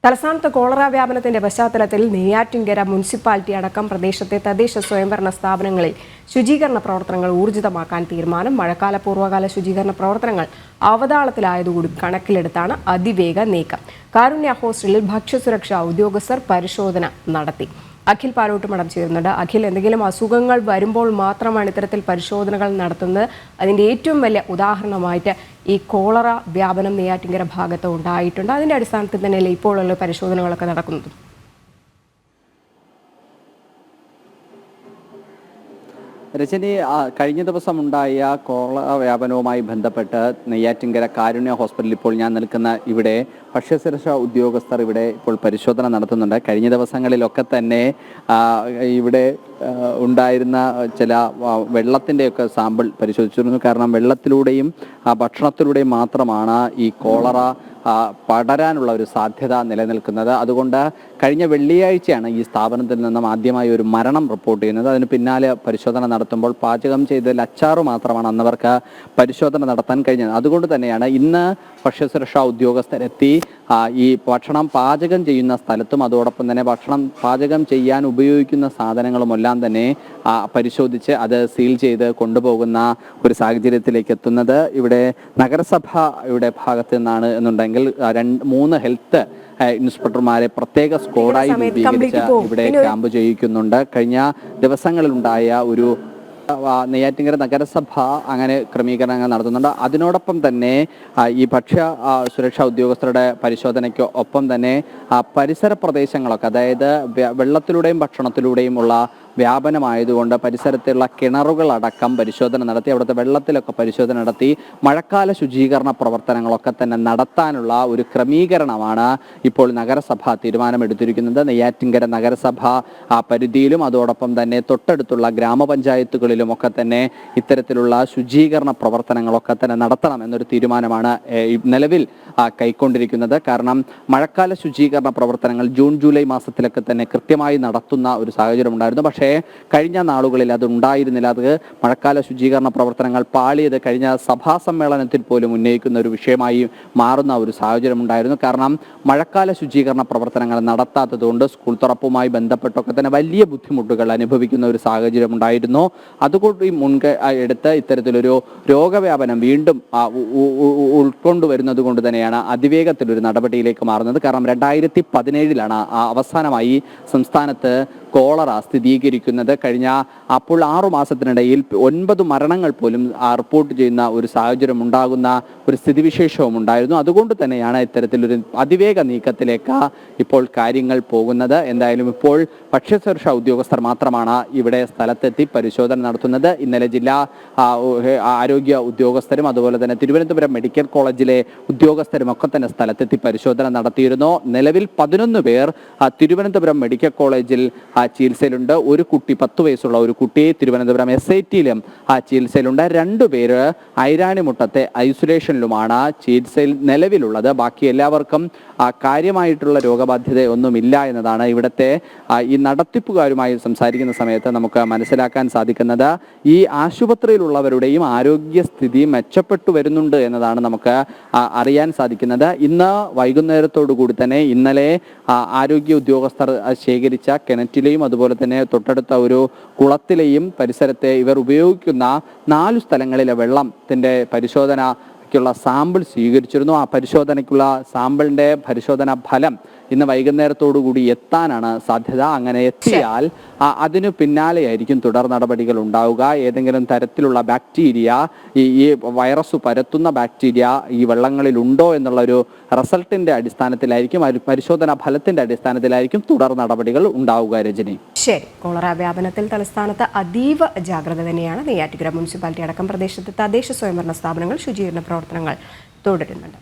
തലസ്ഥാനത്ത് കോളറ വ്യാപനത്തിന്റെ പശ്ചാത്തലത്തിൽ നെയ്യാറ്റിൻകര മുനിസിപ്പാലിറ്റി അടക്കം പ്രദേശത്തെ തദ്ദേശ സ്വയംഭരണ സ്ഥാപനങ്ങളിൽ ശുചീകരണ പ്രവർത്തനങ്ങൾ ഊർജിതമാക്കാൻ തീരുമാനം. മഴക്കാല പൂർവ്വകാല ശുചീകരണ പ്രവർത്തനങ്ങൾ അവതാളത്തിലായതുകൂടി കണക്കിലെടുത്താണ് അതിവേഗ നീക്കം. കാരുണ്യ ഹോസ്റ്റലിൽ ഭക്ഷ്യസുരക്ഷാ ഉദ്യോഗസ്ഥർ പരിശോധന നടത്തി. അഖിൽ പാലോട്ടുമടം ചേരുന്നുണ്ട്. അഖിൽ, എന്തെങ്കിലും അസുഖങ്ങൾ വരുമ്പോൾ മാത്രമാണ് ഇത്തരത്തിൽ പരിശോധനകൾ നടത്തുന്നത്. അതിൻ്റെ ഏറ്റവും വലിയ ഉദാഹരണമായിട്ട് ഈ കോളറ വ്യാപനം നെയ്യാറ്റിൻകര ഭാഗത്ത് ഉണ്ടായിട്ടുണ്ട്. അതിൻ്റെ അടിസ്ഥാനത്തിൽ തന്നെയല്ലേ ഇപ്പോഴുള്ള പരിശോധനകളൊക്കെ നടക്കുന്നത്? രജനി, കഴിഞ്ഞ ദിവസം ഉണ്ടായ കോളറ വ്യാപനവുമായി ബന്ധപ്പെട്ട് നെയ്യാറ്റിൻകര കാരുണ്യ ഹോസ്പിറ്റലിൽ ഇപ്പോൾ ഞാൻ നിൽക്കുന്ന ഇവിടെ ഭക്ഷ്യസുരക്ഷാ ഉദ്യോഗസ്ഥർ ഇവിടെ ഇപ്പോൾ പരിശോധന നടത്തുന്നുണ്ട്. കഴിഞ്ഞ ദിവസങ്ങളിലൊക്കെ തന്നെ ഇവിടെ ഉണ്ടായിരുന്ന ചില വെള്ളത്തിൻ്റെയൊക്കെ സാമ്പിൾ പരിശോധിച്ചിരുന്നു. കാരണം വെള്ളത്തിലൂടെയും ഭക്ഷണത്തിലൂടെയും മാത്രമാണ് ഈ കോളറ പടരാനുള്ള ഒരു സാധ്യത നിലനിൽക്കുന്നത്. അതുകൊണ്ട് കഴിഞ്ഞ വെള്ളിയാഴ്ചയാണ് ഈ സ്ഥാപനത്തിൽ നിന്നും ആദ്യമായി ഒരു മരണം റിപ്പോർട്ട് ചെയ്യുന്നത്. അതിന് പിന്നാലെ പരിശോധന നടത്തുമ്പോൾ പാചകം ചെയ്തതിൽ അച്ചാറ് മാത്രമാണ് അന്നവർക്ക് പരിശോധന നടത്താൻ കഴിഞ്ഞത്. അതുകൊണ്ട് തന്നെയാണ് ഇന്ന് ഭക്ഷ്യസുരക്ഷാ ഉദ്യോഗസ്ഥരെത്തി ഈ ഭക്ഷണം പാചകം ചെയ്യുന്ന സ്ഥലത്തും അതോടൊപ്പം തന്നെ ഭക്ഷണം പാചകം ചെയ്യാൻ ഉപയോഗിക്കുന്ന സാധനങ്ങളുമെല്ലാം തന്നെ പരിശോധിച്ച് അത് സീൽ ചെയ്ത് കൊണ്ടുപോകുന്ന ഒരു സാഹചര്യത്തിലേക്ക് എത്തുന്നത്. ഇവിടെ നഗരസഭയുടെ ഭാഗത്ത് നിന്നാണ് എന്നുണ്ടെങ്കിൽ 3 ഹെൽത്ത് ഇൻസ്പെക്ടർമാരെ പ്രത്യേക സ്ക്വാഡായി രൂപീകരിച്ച് ഇവിടെ ക്യാമ്പ് ചെയ്യിക്കുന്നുണ്ട്. കഴിഞ്ഞ ദിവസങ്ങളിലുണ്ടായ ഒരു നെയ്യാറ്റിൻകര നഗരസഭ അങ്ങനെ ക്രമീകരണങ്ങൾ നടത്തുന്നുണ്ട്. അതിനോടൊപ്പം തന്നെ ഈ ഭക്ഷ്യ സുരക്ഷാ ഉദ്യോഗസ്ഥരുടെ പരിശോധനയ്ക്ക് ഒപ്പം തന്നെ പരിസര പ്രദേശങ്ങളൊക്കെ, അതായത് വെള്ളത്തിലൂടെയും ഭക്ഷണത്തിലൂടെയും ഉള്ള വ്യാപനമായതുകൊണ്ട് പരിസരത്തുള്ള കിണറുകളടക്കം പരിശോധന നടത്തി, അവിടുത്തെ വെള്ളത്തിലൊക്കെ പരിശോധന നടത്തി മഴക്കാല ശുചീകരണ പ്രവർത്തനങ്ങളൊക്കെ തന്നെ നടത്താനുള്ള ഒരു ക്രമീകരണമാണ് ഇപ്പോൾ നഗരസഭ തീരുമാനമെടുത്തിരിക്കുന്നത്. നെയ്യാറ്റിൻകര നഗരസഭ പരിധിയിലും അതോടൊപ്പം തന്നെ തൊട്ടടുത്തുള്ള ഗ്രാമപഞ്ചായത്തുകളിലും ഒക്കെ തന്നെ ഇത്തരത്തിലുള്ള ശുചീകരണ പ്രവർത്തനങ്ങളൊക്കെ തന്നെ നടത്തണം എന്നൊരു തീരുമാനമാണ് നിലവിൽ കൈക്കൊണ്ടിരിക്കുന്നത്. കാരണം മഴക്കാല ശുചീകരണ പ്രവർത്തനങ്ങൾ ജൂൺ ജൂലൈ മാസത്തിലൊക്കെ തന്നെ കൃത്യമായി നടത്തുന്ന ഒരു സാഹചര്യം ഉണ്ടായിരുന്നു. പക്ഷേ കഴിഞ്ഞ നാളുകളിൽ അത് ഉണ്ടായിരുന്നില്ല. അത് മഴക്കാല ശുചീകരണ പ്രവർത്തനങ്ങൾ പാളിയത് കഴിഞ്ഞ സഭാ സമ്മേളനത്തിൽ പോലും ഉന്നയിക്കുന്ന ഒരു വിഷയമായി മാറുന്ന ഒരു സാഹചര്യം ഉണ്ടായിരുന്നു. കാരണം മഴക്കാല ശുചീകരണ പ്രവർത്തനങ്ങൾ നടത്താത്തതുകൊണ്ട് സ്കൂൾ തുറപ്പുമായി ബന്ധപ്പെട്ടൊക്കെ തന്നെ വലിയ ബുദ്ധിമുട്ടുകൾ അനുഭവിക്കുന്ന ഒരു സാഹചര്യം ഉണ്ടായിരുന്നു. അതുകൊണ്ട് മുൻകൈ എടുത്ത് ഇത്തരത്തിലൊരു രോഗവ്യാപനം വീണ്ടും ഉൾക്കൊണ്ടുവരുന്നത് കൊണ്ട് തന്നെയാണ് അതിവേഗത്തിലൊരു നടപടിയിലേക്ക് മാറുന്നത്. കാരണം 2017 അവസാനമായി സംസ്ഥാനത്ത് കോളറ സ്ഥിരീകരിക്കുന്നത്. കഴിഞ്ഞ അപ്പോൾ 6 മാസത്തിനിടയിൽ 9 മരണങ്ങൾ പോലും റിപ്പോർട്ട് ചെയ്യുന്ന ഒരു സാഹചര്യം ഉണ്ടാകുന്ന ഒരു സ്ഥിതിവിശേഷവും ഉണ്ടായിരുന്നു. അതുകൊണ്ട് തന്നെയാണ് ഇത്തരത്തിലൊരു അതിവേഗ നീക്കത്തിലേക്ക് ഇപ്പോൾ കാര്യങ്ങൾ പോകുന്നത്. എന്തായാലും ഇപ്പോൾ ഭക്ഷ്യസുരക്ഷാ ഉദ്യോഗസ്ഥർ മാത്രമാണ് ഇവിടെ സ്ഥലത്തെത്തി പരിശോധന നടത്തുന്നത്. ഇന്നലെ ജില്ലാ ആരോഗ്യ ഉദ്യോഗസ്ഥരും അതുപോലെ തന്നെ തിരുവനന്തപുരം മെഡിക്കൽ കോളേജിലെ ഉദ്യോഗസ്ഥരും ഒക്കെ തന്നെ സ്ഥലത്തെത്തി പരിശോധന നടത്തിയിരുന്നു. നിലവിൽ 11 പേർ തിരുവനന്തപുരം മെഡിക്കൽ കോളേജിൽ ചികിത്സയിലുണ്ട്. ഒരു കുട്ടി 10 വയസ്സുള്ള ഒരു കുട്ടി തിരുവനന്തപുരം SITയിലും ചികിത്സയിലുണ്ട്. 2 പേര് ഐരാണിമുട്ടത്തെ ഐസൊലേഷനിലുമാണ് ചികിത്സയിൽ നിലവിലുള്ളത്. ബാക്കി എല്ലാവർക്കും കാര്യമായിട്ടുള്ള രോഗബാധ്യതയൊന്നുമില്ല എന്നതാണ് ഇവിടുത്തെ ഈ നടത്തിപ്പുകാരുമായി സംസാരിക്കുന്ന സമയത്ത് നമുക്ക് മനസ്സിലാക്കാൻ സാധിക്കുന്നത്. ഈ ആശുപത്രിയിലുള്ളവരുടെയും ആരോഗ്യസ്ഥിതി മെച്ചപ്പെട്ടു വരുന്നുണ്ട് എന്നതാണ് നമുക്ക് അറിയാൻ സാധിക്കുന്നത്. ഇന്ന് വൈകുന്നേരത്തോടു കൂടി തന്നെ ഇന്നലെ ആരോഗ്യ ഉദ്യോഗസ്ഥർ ശേഖരിച്ച കിണറ്റിലെയും അതുപോലെ തന്നെ തൊട്ടടുത്ത ഒരു കുളത്തിലെയും പരിസരത്തെ ഇവർ ഉപയോഗിക്കുന്ന 4 സ്ഥലങ്ങളിലെ വെള്ളത്തിന്റെ പരിശോധനയ്ക്കുള്ള സാമ്പിൾ സ്വീകരിച്ചിരുന്നു. ആ പരിശോധനയ്ക്കുള്ള സാമ്പിളിന്റെ പരിശോധനാ ഫലം ഇന്ന് വൈകുന്നേരത്തോടു കൂടി എത്താനാണ് സാധ്യത. അങ്ങനെ എത്തിയാൽ അതിനു പിന്നാലെയായിരിക്കും തുടർ നടപടികൾ ഉണ്ടാവുക. ഏതെങ്കിലും തരത്തിലുള്ള ബാക്ടീരിയ, ഈ വൈറസ് പരത്തുന്ന ബാക്ടീരിയ ഈ വെള്ളങ്ങളിൽ ഉണ്ടോ എന്നുള്ളൊരു റിസൾട്ടിന്റെ അടിസ്ഥാനത്തിലായിരിക്കും, പരിശോധനാ ഫലത്തിന്റെ അടിസ്ഥാനത്തിലായിരിക്കും തുടർ നടപടികൾ ഉണ്ടാവുക. രജനി, ശരി. കോളറ വ്യാപനത്തിൽ തലസ്ഥാനത്ത് അതീവ ജാഗ്രത തന്നെയാണ്. നെയ്യാറ്റിൻകര മുനിസിപ്പാലിറ്റി അടക്കം പ്രദേശത്ത് തദ്ദേശ സ്വയംഭരണ സ്ഥാപനങ്ങൾ ശുചീകരണ പ്രവർത്തനങ്ങൾ തുടരുന്നുണ്ട്.